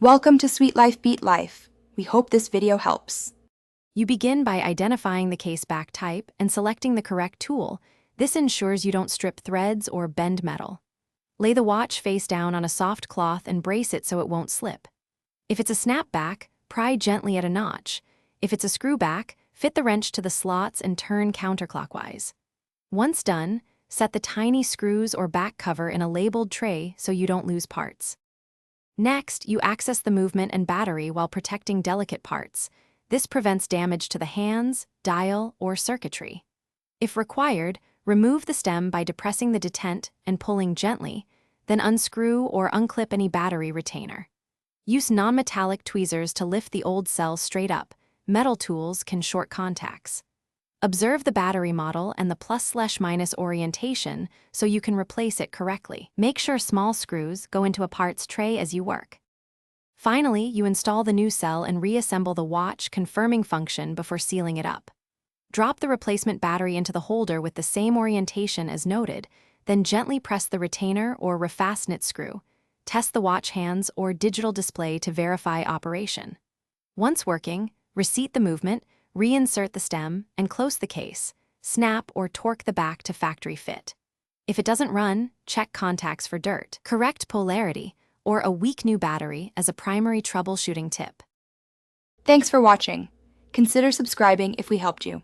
Welcome to Sweet Life Beat Life. We hope this video helps. You begin by identifying the case back type and selecting the correct tool. This ensures you don't strip threads or bend metal. Lay the watch face down on a soft cloth and brace it so it won't slip. If it's a snapback, pry gently at a notch. If it's a screw back, fit the wrench to the slots and turn counterclockwise. Once done, set the tiny screws or back cover in a labeled tray so you don't lose parts. Next, you access the movement and battery while protecting delicate parts. This prevents damage to the hands, dial, or circuitry. If required, remove the stem by depressing the detent and pulling gently, then unscrew or unclip any battery retainer. Use non-metallic tweezers to lift the old cell straight up. Metal tools can short contacts. Observe the battery model and the plus/minus orientation so you can replace it correctly. Make sure small screws go into a parts tray as you work. Finally, you install the new cell and reassemble the watch confirming function before sealing it up. Drop the replacement battery into the holder with the same orientation as noted, then gently press the retainer or refasten screw. Test the watch hands or digital display to verify operation. Once working, reseat the movement, reinsert the stem, and close the case. Snap or torque the back to factory fit. If it doesn't run, check contacts for dirt, correct polarity, or a weak new battery as a primary troubleshooting tip. Thanks for watching. Consider subscribing if we helped you.